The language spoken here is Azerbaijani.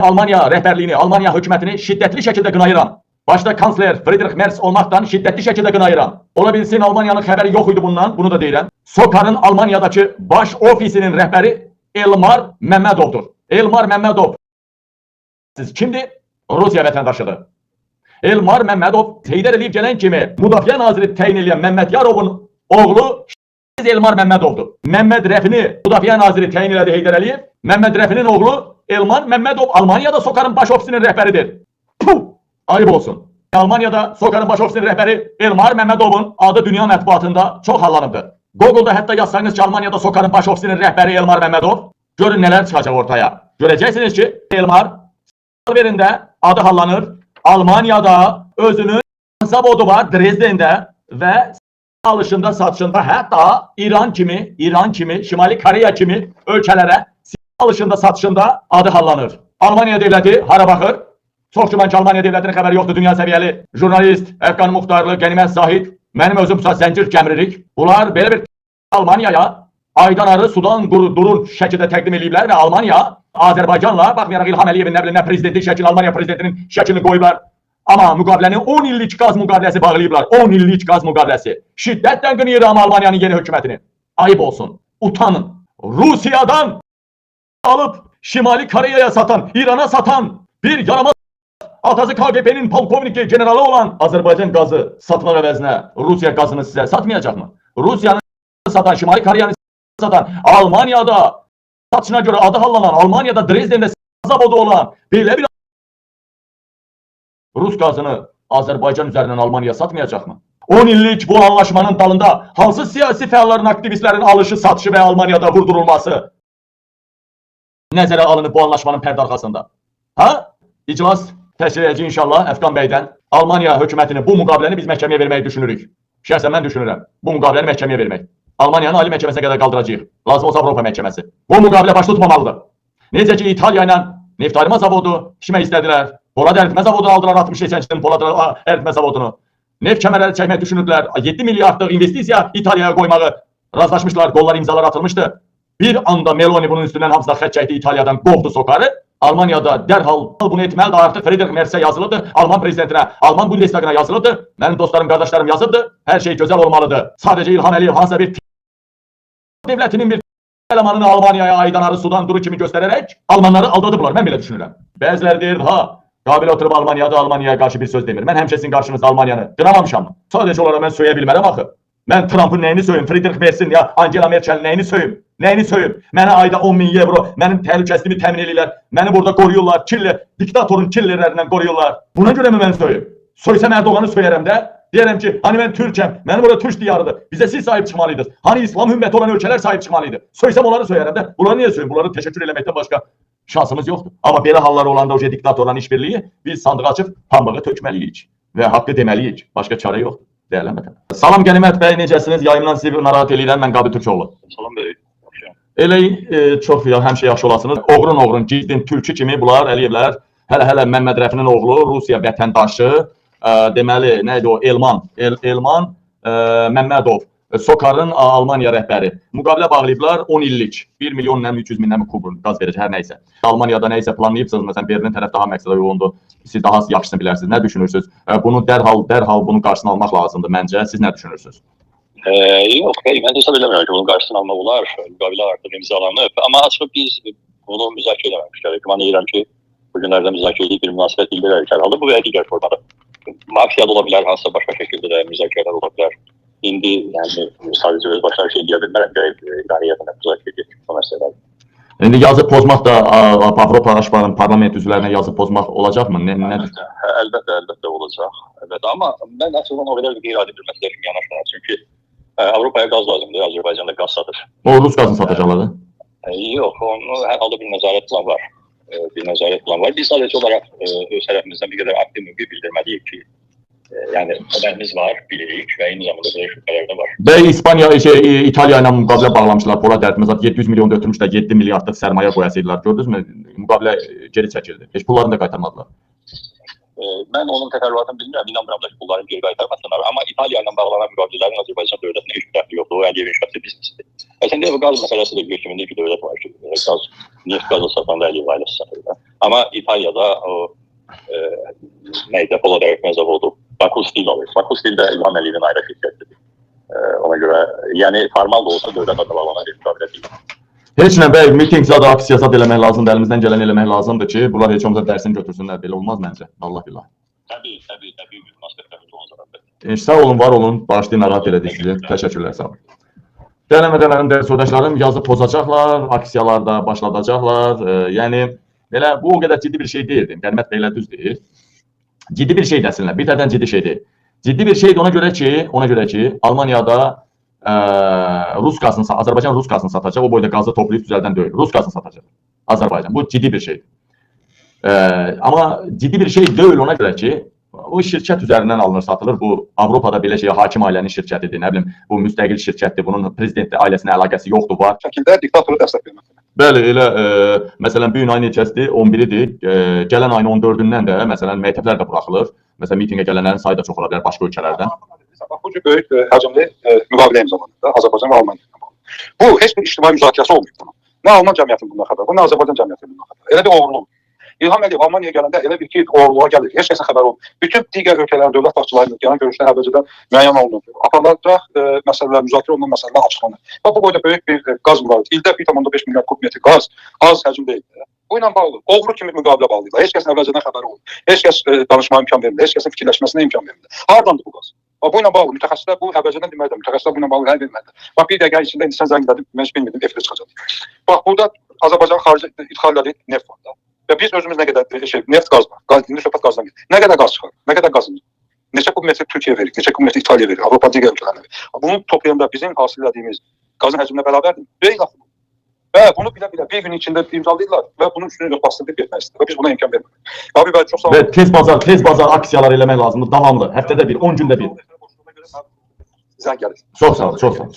Almanya rəhbərliyini, Almanya hökumətini şiddətli şəkildə qınayıram. Başda kansler Friedrich Merz olmaqdan şiddətli şəkildə qınayıram. Ola bilsin Almanyanın xəbəri yox idi bundan, bunu da deyirəm. SOCAR-ın Almanyadakı baş ofisinin rəhbəri Elmar Məmmədovdur. Elmar Məmmədov siz kimdir? Rusiya vətəndaşıdır. Elmar Məmmədov Heydər Əliyev gələn kimi Müdafiə naziri təyin edən Məmməd Yarovun oğlu Elmar Məmmədovdur. Məmməd Rəfini Müdafiə naziri təyin elədi Heydər Əliyev. Məmməd Rəfinin oğlu Elmar Məmmədov Almaniyada SOCAR-ın baş ofisinin rəhbəridir. Puh! Ayıb olsun. Almaniyada SOCAR-ın baş ofisinin rəhbəri Elmar Məmmədovun adı dünya mətbuatında çox hallanıbdır. Google'da hətta yazsanız ki, Almaniyada SOCAR-ın baş ofisinin rəhbəri Elmar Məmmədov, görün nələr çıxacaq ortaya. Görəcəksiniz ki, Elmar serverində adı hallanır. Almaniyada özünün zavodu var Dresden'də və alışında, satışında, hətta İran kimi, Şimali Koreya kimi ölkələrə alışında, satışında adı hallanır. Almaniya devləti hara baxır? Çox güman ki, Almaniya devlətinin xəbəri yoxdur. Dünya səviyyəli jurnalist, Əfqan Muxtarlı, Qənimət Zahid, mənim özüm zəncir gəmiririk. Bunlar belə bir Almaniyaya aydan arı sudan durur şəkildə təqdim ediblər və Almaniya Azərbaycanla, baxmayaraq İlham Əliyevin nə prezidenti şəkil, Almaniya prezidentinin şəklini qoyublar. Amma müqaviləni 10 illik qaz müqaviləsi bağlayıblar. 10 illik qaz müqaviləsi. Şiddətlə qınayıram Almaniyanın yeni hökumətini. Ayıb olsun. Utanın. Rusiyadan alıp Şimali Koreya'ya satan, İran'a satan bir yaramaz atası KGB'nin polkovniki generalı olan Azərbaycan qazı satmaq əvəzinə Rusiya qazını sizə satmayacaq mı? Rusiyanın satan, Şimali Koreyanı satan, Almaniyada satışına göre adı hallanan, Almaniyada Dresden'de zavodu olan belə bir Rus qazını Azərbaycan üzərindən Almaniya satmayacaq mı? 10 illik bu anlaşmanın dalında hansı siyasi fəalların, aktivistlərin alışı, satışı və Almaniyada vurdurulması nəzərə alınıb bu anlaşmanın pərdə arxasında? Ha? İclas təşkil edəcək inşallah Əfqan bəydən. Almaniya hökumətinin bu müqaviləni biz məhkəməyə verməyi düşünürük. Şəxsən mən düşünürəm. Bu müqaviləni məhkəməyə vermək. Almaniyanın Ali Məhkəməsinə qədər qaldıracağıq. Lazım olsa Avropa məhkəməsi. Bu müqavilə başda tutmamalıdır. Necə ki İtaliya ilə neft arıma zavodu işmək istədilər. Polad əritmə zavodunu aldılar 60-80 ilin Polad əritmə zavodunu. Neft kəmərləri çəkmək düşünürdülər. 7 milyardlıq investisiya İtaliyaya qoymağı razılaşmışlar. Qollar imzalar atılmışdı. Bir anda Meloni bunun üstündən hamısına xət çəkdi, İtaliyadan qovdu SOCAR-ı. Almaniyada dərhal bunu etməlidir. Artıq Friedrich Merz'ə yazılıdır. Alman prezidentinə, Alman Bundestagına yazılıdır. Mənim dostlarım, qardaşlarım yazıbdır. Hər şey gözəl olmalıdır. Sadəcə İlham Əliyev hansısa bir devlətinin bir elemanını Almaniyaya aydan arı sudan duru kimi göstərərək Almanları aldadıblar. Mən belə düşünürəm. Bəziləri deyir, Qabil oturub Almaniyaya qarşı bir söz demir. Mən həmişə sizin qarşınızda Almaniyanı qınamamışam. Sadəcə olaraq mən söyə bilmərəm axı. Mən Trump'ın nəyini söyüm, Friedrich Merz'in ya Angela Merkel'in nəyini söyüm? Nəyini söyüm? Mənə ayda 10.000 euro, mənim təhlükəsizliyimi təmin edirlər. Məni burada qoruyurlar, diktatorun killerlərindən qoruyurlar. Buna görə mi mən söyüm? Söysəm Erdoğan'ı söyərəm də. Deyərəm ki, hani mən Türkəm, mənim orada Türk diyarıdır. Bizə siz sahib çıxmalıydınız. Hani İslam ümməti olan ölkələr sahib çıxmalıydı. Söysəm onları söyərəm də. Bunları niyə söyüm? Bunları təşəkkür eləməkdən başqa şansımız yoxdur. Amma belə hallar olanda o diktatorların işbirliyi biz sandığı açıb pambığı tökməliyik və haqqı deməliyik. Başqa çarə yoxdur. Dəyərlənməkdən. Salam Qənimət bəy, necəsiniz? Yayımdan sizi narahat eləyirəm. Mən Qabil Türkoğlu. Salam bəy. Elə çox həmişə yaxşı olasınız. Oğrun, gizdin, tülkü kimi bunlar Əliyevlər. Hələ Məmməd Rəfinin oğlu, Rusiya vətəndaşı, deməli, nə idi o? Elman Məmmədov, SOCAR-ın Almaniya rəhbəri. Müqavilə bağlayıblar 10 illik. 1 milyon 300 min kubur qaz verəcək, hər nəysə. Almaniyada nəysə planlayıbsınız, məsələn, Berlin tərəf daha məqsədə uyğundur. Siz daha yaxşısını bilərsiniz. Nə düşünürsünüz? Bunu dərhal bunun qarşısını almaq lazımdır məncə. Siz nə düşünürsünüz? Yox, mən hesab eləmirəm ki, bunun qarşısını almaq olar. Müqavilə artıq imzalanıb. Amma açıq biz bunu müzakirə eləməmişik. Güman edirəm ki, bu günlərdə müzakirə edib bir münasibət bildirərək hər halda bu və digər formada. Maksiyad ola bilər, hansısa başqa şəkildə də müzakirələr ola bilər. İndi yəni sadəcə öz başqa şey deyə bilmərəm ki, İraniyyətlə müzakirə edək bu məsələləri. İndi yazı pozmaq da Avropa Aşbanın parlament üzvlərinə yazı pozmaq olacaqmı? Əlbəttə olacaq. Amma mən əslində o qədər qeyri-adi bir məsələ kimi yanaşmıram. Çünki Avropaya qaz lazımdır, Azərbaycanda qaz satır. O Rus qazını satacaqlar da? Yox, onun hər halda bir nəzarət planı var. Biz sadəcə olaraq öz tərəfimizdən bir qədər aktiv mövqe bildirməliyik ki, yəni xəbərimiz var, bilirik və eyni zamanda belə şübhələr də var. Və İtaliya ilə müqavilə bağlamışlar. Polad əritmə zaten 700 milyon götürmüşlər, 7 milyardlıq sərmayə qoyasıydılar. Gördünüzmü? Müqavilə geri çəkildi. Heç pullarını da qaytarmadılar. Mən onun təfərrüatını bilmirəm, inanmıram da ki, pullarını geri qaytarmasınlar. Amma İtaliya ilə bağlanan müqavilələrin Azərbaycan dövlətinə heç bir dəxli yoxdur. O Əliyevin şəxsi biznesidir. Əslində qaz məsələsi də hökmündə iki dövlət var ki, qaz neft qazı satan da Əliyev ailəsi satırlar. Amma İtaliyada o neydi? Polad əritmə zavodu Baku Steel alır. Baku Steel də İlham Əliyevin ayrı şirkətidir. Ona görə, yəni formal da olsa dövlət adalana bir müqavilə deyil. Heç nə bəy, miting zadı aksiya zad eləmək lazımdır, əlimizdən gələn eləmək lazımdır ki, bunlar heç olmasa dərsini götürsünlər, belə olmaz məncə, Allah billah. Təbii, münasibətlərimiz olacaq. Sağ olun, var olun, bağışlayın, narahat elədik sizi, təşəkkürlər, sağ olun. Dəyərləmədələrim, dəyərli soydaşlarım, yazı pozacaqlar, aksiyalarda başladacaqlar, yəni, belə, bu o qədər ciddi bir şey deyildi, qənimət beylə düz deyil. Ciddi bir şey dəsinlər, bir tərdən ciddi şey deyil. Ciddi bir şeydir ona görə ki, Almaniyada Rus qazını, Azərbaycan Rus qazını satacaq, o boyda qazı toplayıb düzəldən deyil, Rus qazını satacaq Azərbaycan. Bu ciddi bir şeydir. Amma ciddi bir şey deyil ona görə ki, o şirkət üzərindən alınır, satılır. Bu Avropada belə şey hakim ailənin şirkətidir, nə bilim, bu müstəqil şirkətdir, bunun prezidentlə ailəsinə əlaqəsi yoxdur, var. Şəkildə diktatoru dəstək vermək. Bəli, elə məsələn bu gün ayın neçəsidir? 11-idir. Gələn ayın 14-dən də məsələn məktəblər də buraxılır. Məsələn mitinqə gələnlərin sayı da çox ola bilər başqa ölkələrdən. Bu cür böyük həcmli müqavilə imzalanır Azərbaycan və Almaniya. Bu heç bir ictimai müzakirəsi olmayıb bunun. Nə Alman cəmiyyətinin bundan xəbəri, nə Azərbaycan cəmiyyətinin bundan xəbəri. Elə bir oğurluq. İlham Əliyev Almaniyaya gələndə elə bir ki, oğurluğa gəlir. Heç kəsin xəbəri olmur. Bütün digər ölkələrin dövlət başçılarının gələn görüşlər əvvəlcədən müəyyən olunur. Aparılacaq məsələlər, müzakirə olunan məsələlər açıqlanır. Bax bu boyda böyük bir qaz var. İldə 1,5 milyar kub metr qaz az həcm deyil. Bu ilə bağlı, oğru kimi müqavilə bağlayırlar. Heç kəsin əvvəlcədən xəbəri olmur. Heç kəs danışmağa imkan vermir. Heç kəsin fikirləşməsinə imkan vermir. Hardandır bu qaz? Bax bu ilə bağlı mütəxəssislər bu əvvəlcədən deməlidir. Mütəxəssislər bu ilə bağlı rəy verməlidir. Bax bir dəqiqə içində indi sən zəng edib, mən heç bilmirdim, efirə çıxacaq. Bax burada Azərbaycan xarici idxal elədiyi neft var da. Və biz özümüz nə qədər neft qaz var. İndi söhbət qazdan gedir. Nə qədər qaz çıxar? Nə qədər qazımız? Neçə kub metr Türkiyə verir? Neçə kub metr İtaliya verir? Avropa digər ölkələrə verir. Bunu toplayanda bizim hasil etdiyimiz qazın həcminə bərabərdir. Deyil axı. Və bunu bilə-bilə bir gün içində imzalayırlar və bunun üstünü bastırıb getmək istəyir. Və biz buna imkan vermirik. Abi bəy çox sağ olun. Və tez bazar aksiyalar eləmək lazımdır, davamlı. Həftədə bir, 10 gündə bir. Zəng gəlir. Çox sağ olun, çox sağ olun.